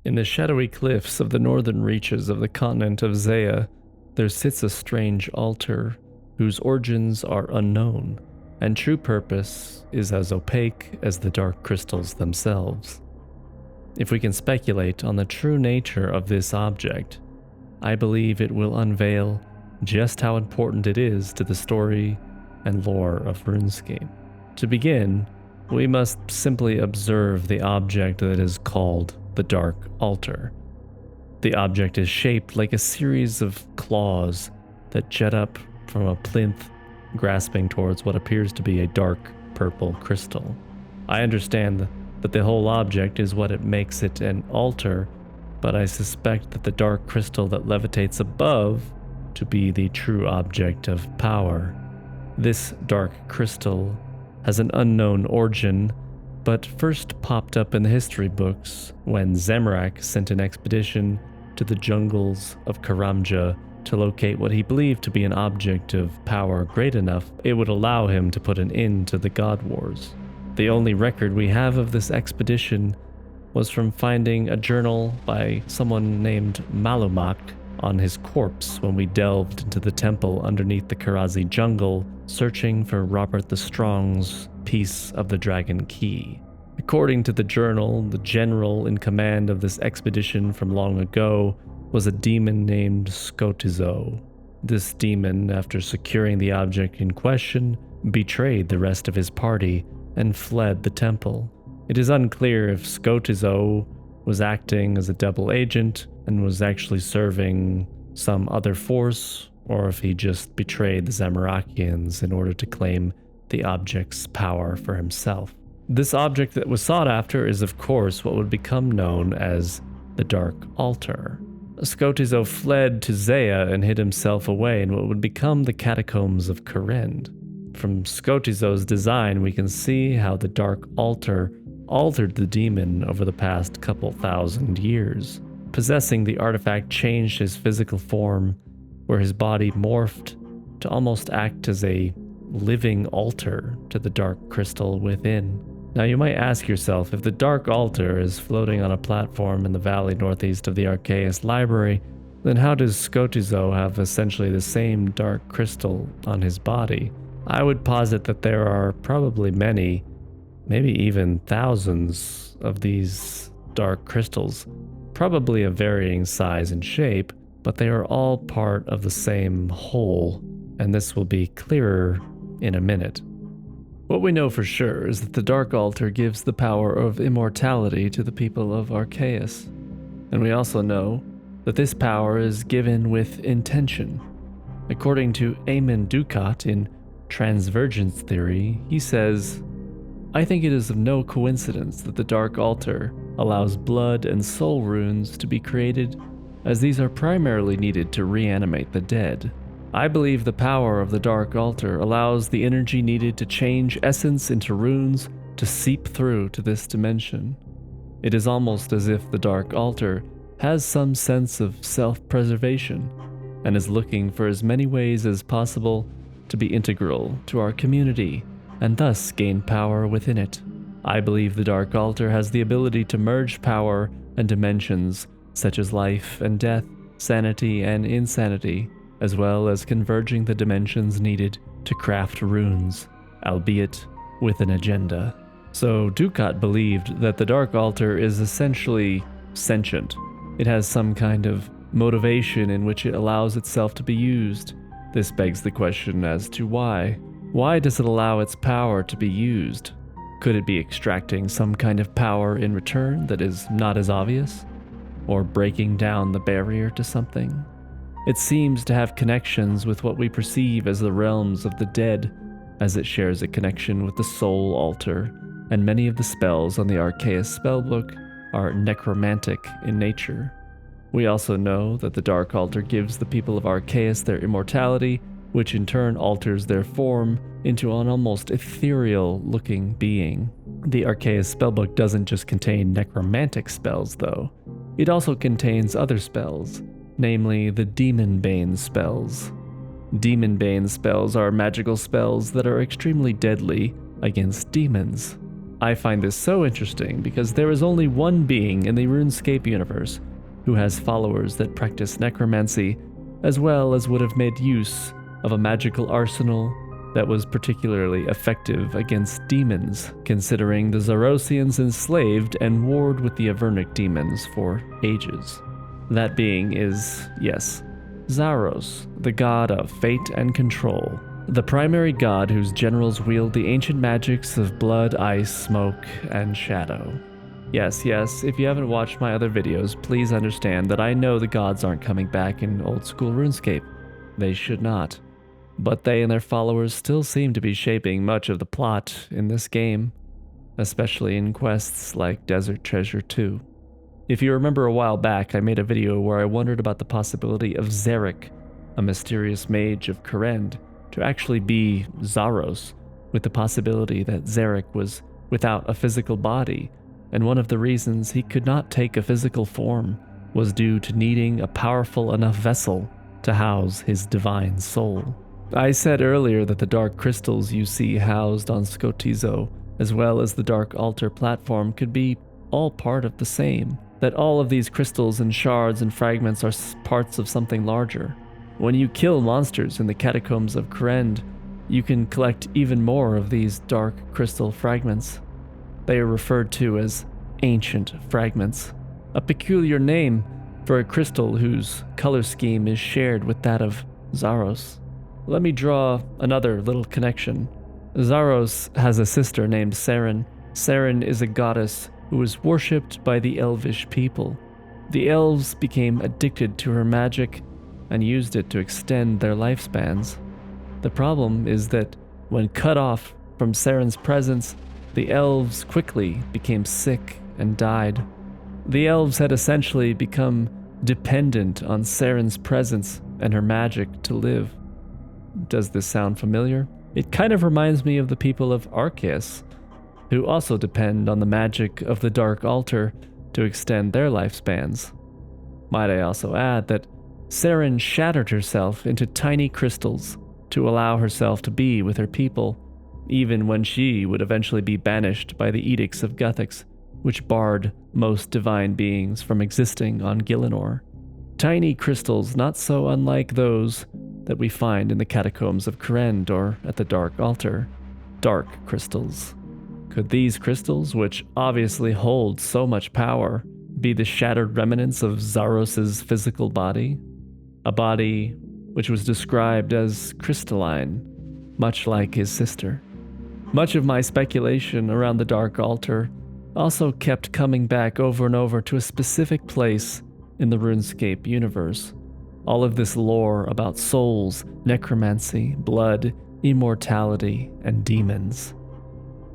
In the shadowy cliffs of the northern reaches of the continent of Zeah, there sits a strange altar whose origins are unknown, and true purpose is as opaque as the dark crystals themselves. If we can speculate on the true nature of this object, I believe it will unveil just how important it is to the story and lore of Runescape. To begin, we must simply observe the object that is called the Dark Altar. The object is shaped like a series of claws that jet up from a plinth, grasping towards what appears to be a dark purple crystal. I understand that the whole object is what it makes it an altar, but I suspect that the dark crystal that levitates above to be the true object of power. This dark crystal has an unknown origin, but first popped up in the history books when Zamorak sent an expedition to the jungles of Karamja to locate what he believed to be an object of power great enough it would allow him to put an end to the God Wars. The only record we have of this expedition was from finding a journal by someone named Malumak on his corpse when we delved into the temple underneath the Karazi jungle, searching for Robert the Strong's piece of the Dragon Key. According to the journal, the general in command of this expedition from long ago was a demon named Scoto. This demon, after securing the object in question, betrayed the rest of his party and fled the temple. It is unclear if Scoto was acting as a double agent and was actually serving some other force, or if he just betrayed the Zamorakians in order to claim the object's power for himself. This object that was sought after is, of course, what would become known as the Dark Altar. Scoto fled to Zeah and hid himself away in what would become the catacombs of Korend. From Scoto's design, we can see how the Dark Altar altered the demon over the past couple thousand years. Possessing the artifact changed his physical form, where his body morphed to almost act as a living altar to the dark crystal within. Now you might ask yourself, if the Dark Altar is floating on a platform in the valley northeast of the Arceus Library, then how does Scoto have essentially the same dark crystal on his body? I would posit that there are probably many, maybe even thousands of these dark crystals, probably of varying size and shape, but they are all part of the same whole, and this will be clearer in a minute. What we know for sure is that the Dark Altar gives the power of immortality to the people of Arceus, and we also know that this power is given with intention. According to Eamon Dukat in Transvergence theory, he says, "I think it is of no coincidence that the Dark Altar allows blood and soul runes to be created, as these are primarily needed to reanimate the dead. I believe the power of the Dark Altar allows the energy needed to change essence into runes to seep through to this dimension. It is almost as if the Dark Altar has some sense of self-preservation and is looking for as many ways as possible to be integral to our community and thus gain power within it. I believe the Dark Altar has the ability to merge power and dimensions such as life and death, sanity and insanity, as well as converging the dimensions needed to craft runes, albeit with an agenda." So Dukat believed that the Dark Altar is essentially sentient. It has some kind of motivation in which it allows itself to be used. This begs the question as to why. Why does it allow its power to be used? Could it be extracting some kind of power in return that is not as obvious? Or breaking down the barrier to something? It seems to have connections with what we perceive as the realms of the dead, as it shares a connection with the Soul Altar, and many of the spells on the Arceus spellbook are necromantic in nature. We also know that the Dark Altar gives the people of Arceus their immortality, which in turn alters their form into an almost ethereal-looking being. The Arceus spellbook doesn't just contain necromantic spells, though. It also contains other spells, namely the Demon Bane spells. Demon Bane spells are magical spells that are extremely deadly against demons. I find this so interesting because there is only one being in the Runescape universe who has followers that practice necromancy, as well as would have made use of a magical arsenal that was particularly effective against demons, considering the Zarosians enslaved and warred with the Avernic demons for ages. That being is, yes, Zaros, the god of fate and control, the primary god whose generals wield the ancient magics of blood, ice, smoke, and shadow. Yes, if you haven't watched my other videos, please understand that I know the gods aren't coming back in old school RuneScape. They should not. But they and their followers still seem to be shaping much of the plot in this game, especially in quests like Desert Treasure 2. If you remember a while back, I made a video where I wondered about the possibility of Xeric, a mysterious mage of Korend, to actually be Zaros, with the possibility that Xeric was without a physical body, and one of the reasons he could not take a physical form was due to needing a powerful enough vessel to house his divine soul. I said earlier that the dark crystals you see housed on Scoto, as well as the dark altar platform, could be all part of the same, that all of these crystals and shards and fragments are parts of something larger. When you kill monsters in the catacombs of Korend, you can collect even more of these dark crystal fragments. They are referred to as ancient fragments, a peculiar name for a crystal whose color scheme is shared with that of Zaros. Let me draw another little connection. Zaros has a sister named Seren. Seren is a goddess who is worshipped by the elvish people. The elves became addicted to her magic and used it to extend their lifespans. The problem is that when cut off from Seren's presence, the elves quickly became sick and died. The elves had essentially become dependent on Seren's presence and her magic to live. Does this sound familiar? It kind of reminds me of the people of Arceus, who also depend on the magic of the Dark Altar to extend their lifespans. Might I also add that Seren shattered herself into tiny crystals to allow herself to be with her people, even when she would eventually be banished by the edicts of Guthix, which barred most divine beings from existing on Gielinor. Tiny crystals not so unlike those that we find in the catacombs of Korend or at the Dark Altar. Dark crystals. Could these crystals, which obviously hold so much power, be the shattered remnants of Zaros' physical body? A body which was described as crystalline, much like his sister. Much of my speculation around the Dark Altar also kept coming back over and over to a specific place in the RuneScape universe. All of this lore about souls, necromancy, blood, immortality, and demons.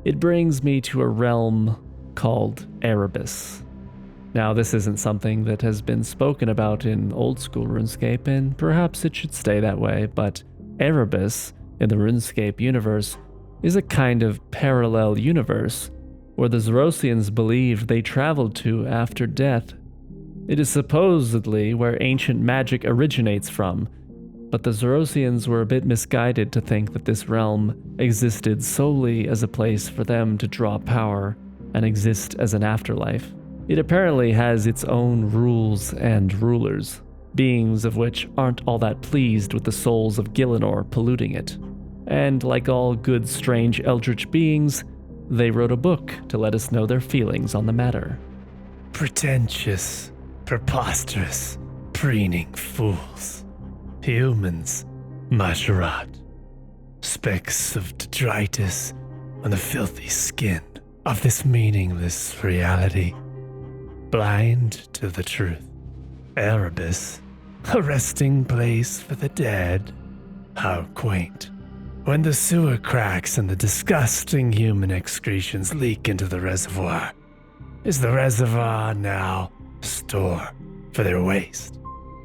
It brings me to a realm called Arabus. Now, this isn't something that has been spoken about in old school RuneScape, and perhaps it should stay that way, but Arabus in the RuneScape universe is a kind of parallel universe where the Zarosians believed they traveled to after death. It is supposedly where ancient magic originates from, but the Zarosians were a bit misguided to think that this realm existed solely as a place for them to draw power and exist as an afterlife. It apparently has its own rules and rulers, beings of which aren't all that pleased with the souls of Gielinor polluting it. And like all good strange eldritch beings, they wrote a book to let us know their feelings on the matter. Pretentious, preposterous, preening fools. Humans, Majorat. Specks of detritus on the filthy skin of this meaningless reality. Blind to the truth. Arabus, a resting place for the dead. How quaint. When the sewer cracks and the disgusting human excretions leak into the reservoir, is the reservoir now a store for their waste?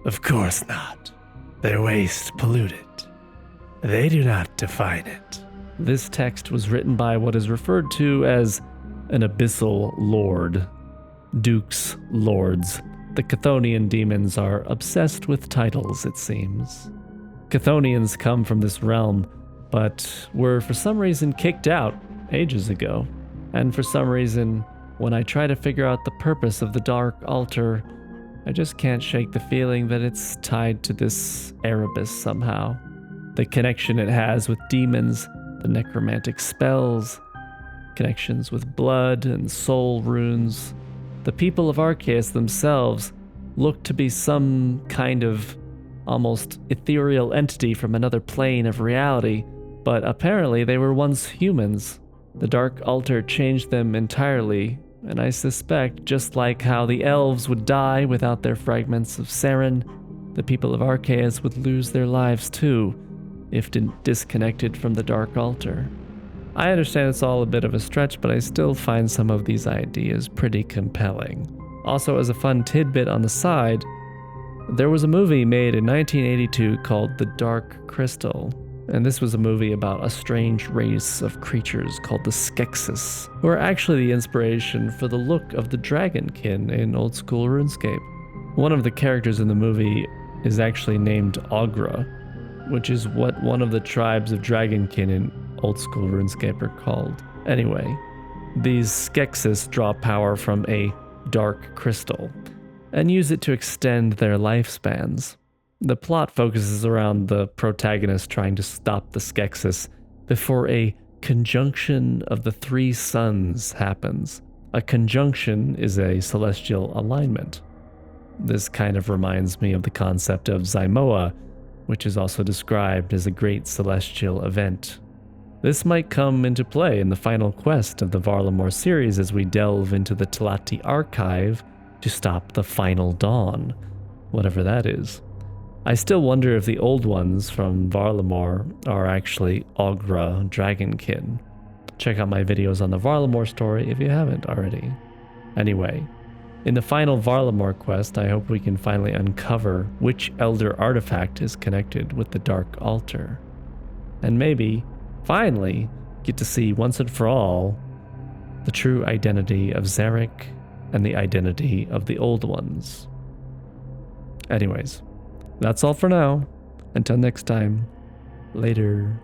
Of course not. Their waste polluted. They do not define it. This text was written by what is referred to as an abyssal lord. Dukes, lords. The Chthonian demons are obsessed with titles, it seems. Chthonians come from this realm, but were for some reason kicked out ages ago. And for some reason, when I try to figure out the purpose of the dark altar, I just can't shake the feeling that it's tied to this Arabus somehow. The connection it has with demons, the necromantic spells, connections with blood and soul runes. The people of Arceus themselves look to be some kind of almost ethereal entity from another plane of reality, but apparently they were once humans. The Dark Altar changed them entirely, and I suspect just like how the elves would die without their fragments of Saren, the people of Arceus would lose their lives too, if disconnected from the Dark Altar. I understand it's all a bit of a stretch, but I still find some of these ideas pretty compelling. Also, as a fun tidbit on the side, there was a movie made in 1982 called The Dark Crystal, and this was a movie about a strange race of creatures called the Skeksis, who are actually the inspiration for the look of the Dragonkin in old school Runescape. One of the characters in the movie is actually named Aughra, which is what one of the tribes of Dragonkin in old school RuneScape are called. Anyway, these Skeksis draw power from a dark crystal and use it to extend their lifespans. The plot focuses around the protagonist trying to stop the Skeksis before a conjunction of the three suns happens. A conjunction is a celestial alignment. This kind of reminds me of the concept of Zymoa, which is also described as a great celestial event. This might come into play in the final quest of the Varlamore series as we delve into the Telati archive to stop the final dawn, whatever that is. I still wonder if the old ones from Varlamore are actually Aughra Dragonkin. Check out my videos on the Varlamore story if you haven't already. Anyway, in the final Varlamore quest, I hope we can finally uncover which Elder artifact is connected with the Dark Altar. And maybe, finally, get to see once and for all the true identity of Zarek and the identity of the Old Ones. Anyways, that's all for now. Until next time, later.